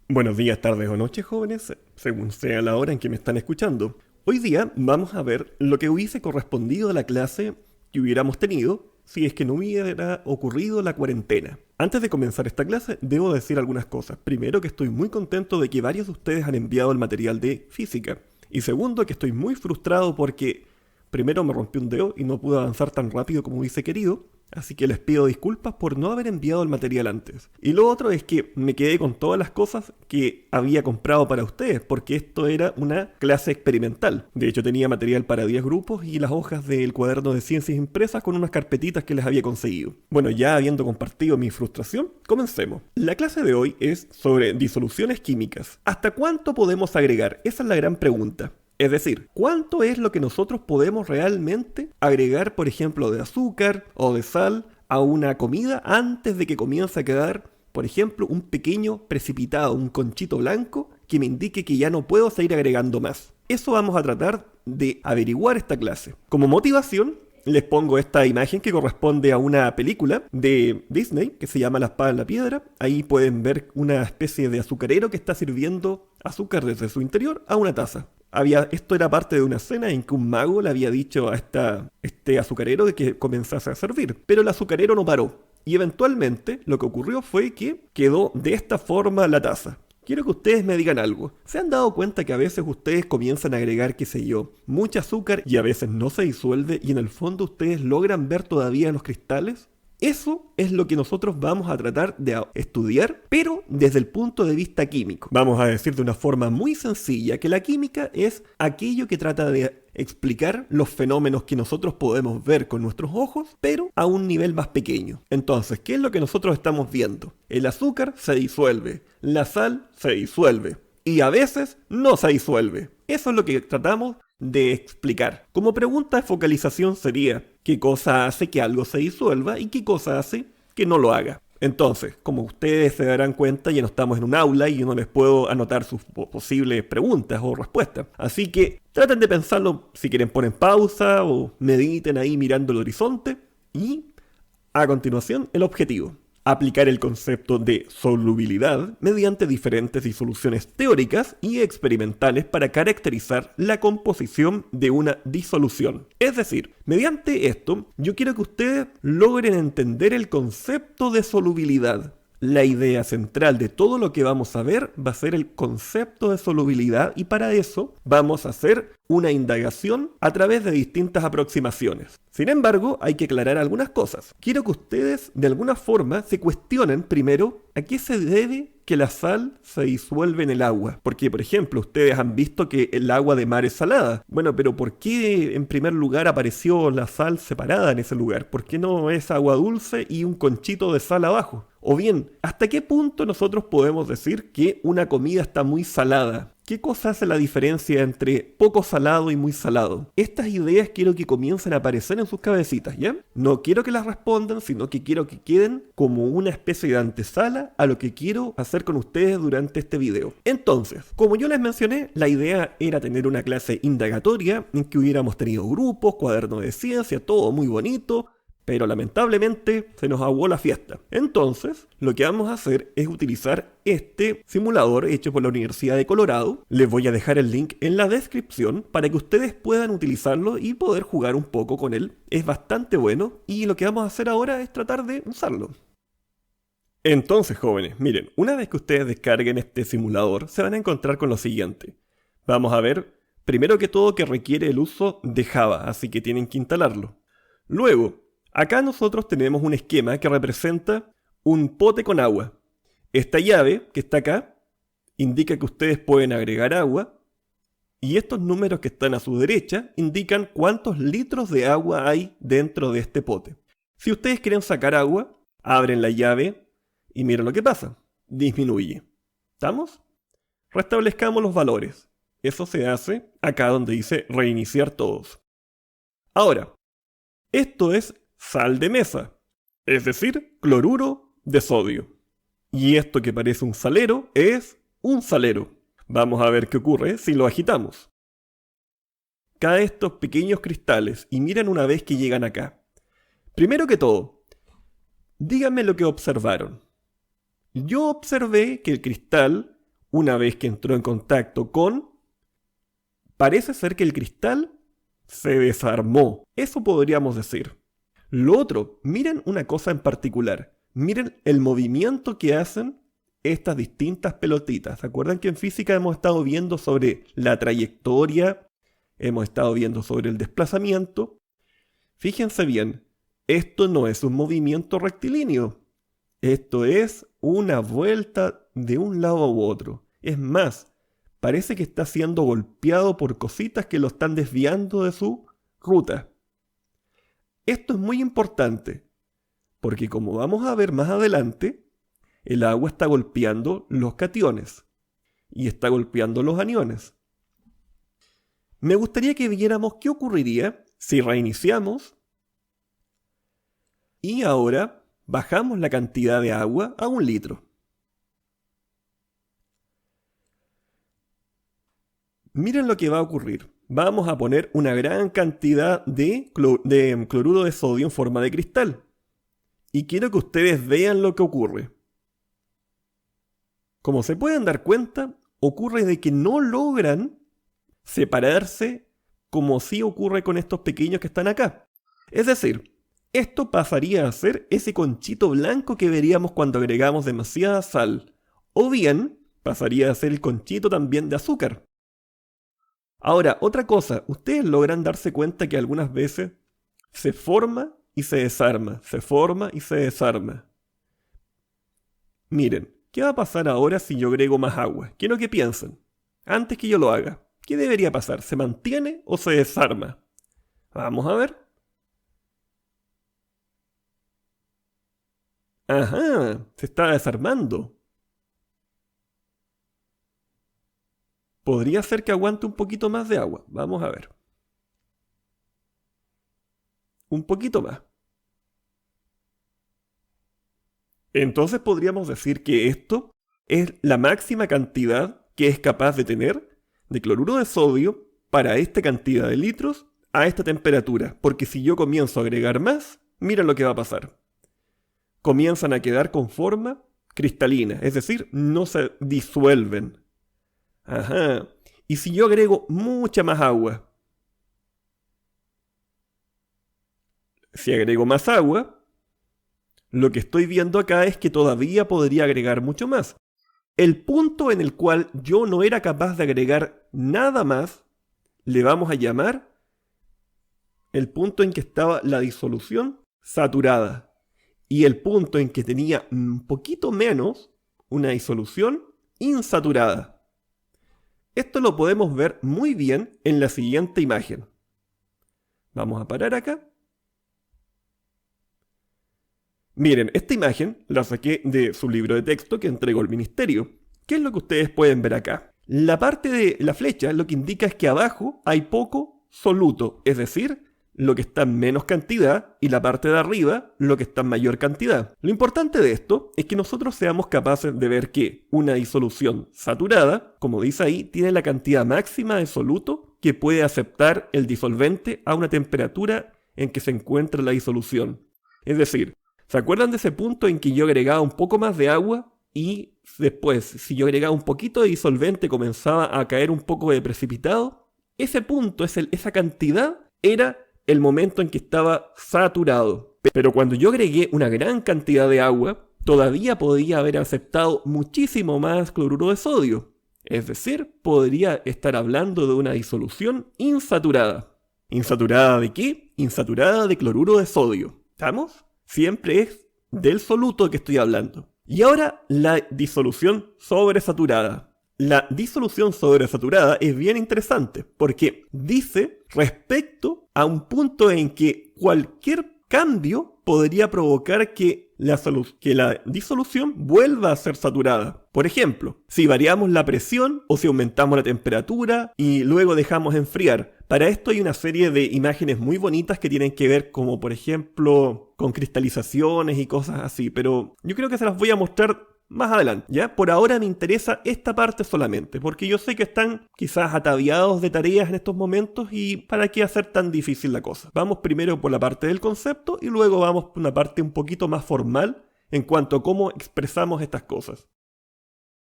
Buenos días, tardes o noches, jóvenes, según sea la hora en que me están escuchando. Hoy día vamos a ver lo que hubiese correspondido a la clase que hubiéramos tenido si es que no hubiera ocurrido la cuarentena. Antes de comenzar esta clase, debo decir algunas cosas. Primero, que estoy muy contento de que varios de ustedes han enviado el material de física. Y segundo, que estoy muy frustrado porque primero me rompí un dedo y no pude avanzar tan rápido como hubiese querido. Así que les pido disculpas por no haber enviado el material antes. Y lo otro es que me quedé con todas las cosas que había comprado para ustedes, porque esto era una clase experimental. De hecho, tenía material para 10 grupos y las hojas del cuaderno de ciencias impresas con unas carpetitas que les había conseguido. Bueno, ya habiendo compartido mi frustración, comencemos. La clase de hoy es sobre disoluciones químicas. ¿Hasta cuánto podemos agregar? Esa es la gran pregunta. Es decir, ¿cuánto es lo que nosotros podemos realmente agregar, por ejemplo, de azúcar o de sal a una comida antes de que comience a quedar, por ejemplo, un pequeño precipitado, un conchito blanco que me indique que ya no puedo seguir agregando más? Eso vamos a tratar de averiguar esta clase. Como motivación, les pongo esta imagen que corresponde a una película de Disney que se llama La espada en la piedra. Ahí pueden ver una especie de azucarero que está sirviendo azúcar desde su interior a una taza. Esto era parte de una escena en que un mago le había dicho a este azucarero de que comenzase a servir, pero el azucarero no paró. Y eventualmente lo que ocurrió fue que quedó de esta forma la taza. Quiero que ustedes me digan algo. ¿Se han dado cuenta que a veces ustedes comienzan a agregar, qué sé yo, mucho azúcar y a veces no se disuelve y en el fondo ustedes logran ver todavía los cristales? Eso es lo que nosotros vamos a tratar de estudiar, pero desde el punto de vista químico. Vamos a decir de una forma muy sencilla que la química es aquello que trata de explicar los fenómenos que nosotros podemos ver con nuestros ojos, pero a un nivel más pequeño. Entonces, ¿qué es lo que nosotros estamos viendo? El azúcar se disuelve, la sal se disuelve y a veces no se disuelve. Eso es lo que tratamos de explicar. Como pregunta de focalización sería: ¿qué cosa hace que algo se disuelva y qué cosa hace que no lo haga? Entonces, como ustedes se darán cuenta, ya no estamos en un aula y yo no les puedo anotar sus posibles preguntas o respuestas. Así que traten de pensarlo, si quieren ponen pausa o mediten ahí mirando el horizonte. Y a continuación, el objetivo: aplicar el concepto de solubilidad mediante diferentes disoluciones teóricas y experimentales para caracterizar la composición de una disolución. Es decir, mediante esto, yo quiero que ustedes logren entender el concepto de solubilidad. La idea central de todo lo que vamos a ver va a ser el concepto de solubilidad y para eso vamos a hacer una indagación a través de distintas aproximaciones. Sin embargo, hay que aclarar algunas cosas. Quiero que ustedes de alguna forma se cuestionen primero a qué se debe que la sal se disuelve en el agua. Porque, por ejemplo, ustedes han visto que el agua de mar es salada. Bueno, pero ¿por qué en primer lugar apareció la sal separada en ese lugar? ¿Por qué no es agua dulce y un conchito de sal abajo? O bien, ¿hasta qué punto nosotros podemos decir que una comida está muy salada? ¿Qué cosa hace la diferencia entre poco salado y muy salado? Estas ideas quiero que comiencen a aparecer en sus cabecitas, ¿ya? No quiero que las respondan, sino que quiero que queden como una especie de antesala a lo que quiero hacer con ustedes durante este video. Entonces, como yo les mencioné, la idea era tener una clase indagatoria en que hubiéramos tenido grupos, cuadernos de ciencia, todo muy bonito. Pero lamentablemente se nos aguó la fiesta. Entonces, lo que vamos a hacer es utilizar este simulador hecho por la Universidad de Colorado. Les voy a dejar el link en la descripción para que ustedes puedan utilizarlo y poder jugar un poco con él. Es bastante bueno y lo que vamos a hacer ahora es tratar de usarlo. Entonces, jóvenes, miren, una vez que ustedes descarguen este simulador, se van a encontrar con lo siguiente. Vamos a ver, primero que todo, que requiere el uso de Java, así que tienen que instalarlo. Luego, acá nosotros tenemos un esquema que representa un pote con agua. Esta llave que está acá indica que ustedes pueden agregar agua y estos números que están a su derecha indican cuántos litros de agua hay dentro de este pote. Si ustedes quieren sacar agua, abren la llave y miren lo que pasa. Disminuye. ¿Estamos? Restablezcamos los valores. Eso se hace acá donde dice reiniciar todos. Ahora, esto es sal de mesa, es decir, cloruro de sodio. Y esto que parece un salero es un salero. Vamos a ver qué ocurre si lo agitamos. Caen estos pequeños cristales y miren una vez que llegan acá. Primero que todo, díganme lo que observaron. Yo observé que el cristal una vez que entró en contacto con, parece ser que el cristal se desarmó. Eso podríamos decir. Lo otro, miren una cosa en particular. Miren el movimiento que hacen estas distintas pelotitas. ¿Se acuerdan que en física hemos estado viendo sobre la trayectoria? Hemos estado viendo sobre el desplazamiento. Fíjense bien, esto no es un movimiento rectilíneo. Esto es una vuelta de un lado u otro. Es más, parece que está siendo golpeado por cositas que lo están desviando de su ruta. Esto es muy importante, porque como vamos a ver más adelante, el agua está golpeando los cationes y está golpeando los aniones. Me gustaría que viéramos qué ocurriría si reiniciamos y ahora bajamos la cantidad de agua a 1 litro. Miren lo que va a ocurrir. Vamos a poner una gran cantidad de cloruro de sodio en forma de cristal. Y quiero que ustedes vean lo que ocurre. Como se pueden dar cuenta, ocurre de que no logran separarse como sí ocurre con estos pequeños que están acá. Es decir, esto pasaría a ser ese conchito blanco que veríamos cuando agregamos demasiada sal. O bien, pasaría a ser el conchito también de azúcar. Ahora, otra cosa, ustedes logran darse cuenta que algunas veces se forma y se desarma, se forma y se desarma. Miren, ¿qué va a pasar ahora si yo agrego más agua? Quiero que piensen, antes que yo lo haga, ¿qué debería pasar? ¿Se mantiene o se desarma? Vamos a ver. Ajá, se está desarmando. Podría ser que aguante un poquito más de agua. Vamos a ver. Un poquito más. Entonces podríamos decir que esto es la máxima cantidad que es capaz de tener de cloruro de sodio para esta cantidad de litros a esta temperatura. Porque si yo comienzo a agregar más, mira lo que va a pasar. Comienzan a quedar con forma cristalina, es decir, no se disuelven. Ajá. Y si yo agrego mucha más agua, si agrego más agua, lo que estoy viendo acá es que todavía podría agregar mucho más. El punto en el cual yo no era capaz de agregar nada más, le vamos a llamar el punto en que estaba la disolución saturada. Y el punto en que tenía un poquito menos, una disolución insaturada. Esto lo podemos ver muy bien en la siguiente imagen. Vamos a parar acá. Miren, esta imagen la saqué de su libro de texto que entregó el ministerio. ¿Qué es lo que ustedes pueden ver acá? La parte de la flecha lo que indica es que abajo hay poco soluto, es decir, lo que está en menos cantidad, y la parte de arriba lo que está en mayor cantidad. Lo importante de esto es que nosotros seamos capaces de ver que una disolución saturada, como dice ahí, tiene la cantidad máxima de soluto que puede aceptar el disolvente a una temperatura en que se encuentra la disolución. Es decir, ¿se acuerdan de ese punto en que yo agregaba un poco más de agua y después, si yo agregaba un poquito de disolvente, comenzaba a caer un poco de precipitado? Ese punto, esa cantidad, era el momento en que estaba saturado. Pero cuando yo agregué una gran cantidad de agua, todavía podía haber aceptado muchísimo más cloruro de sodio. Es decir, podría estar hablando de una disolución insaturada. ¿Insaturada de qué? Insaturada de cloruro de sodio. ¿Estamos? Siempre es del soluto que estoy hablando. Y ahora la disolución sobresaturada. La disolución sobresaturada es bien interesante porque dice respecto a un punto en que cualquier cambio podría provocar que la disolución vuelva a ser saturada. Por ejemplo, si variamos la presión o si aumentamos la temperatura y luego dejamos enfriar. Para esto hay una serie de imágenes muy bonitas que tienen que ver como por ejemplo con cristalizaciones y cosas así, pero yo creo que se las voy a mostrar más adelante, ¿ya? Por ahora me interesa esta parte solamente, porque yo sé que están quizás ataviados de tareas en estos momentos y ¿para qué hacer tan difícil la cosa? Vamos primero por la parte del concepto y luego vamos por una parte un poquito más formal en cuanto a cómo expresamos estas cosas.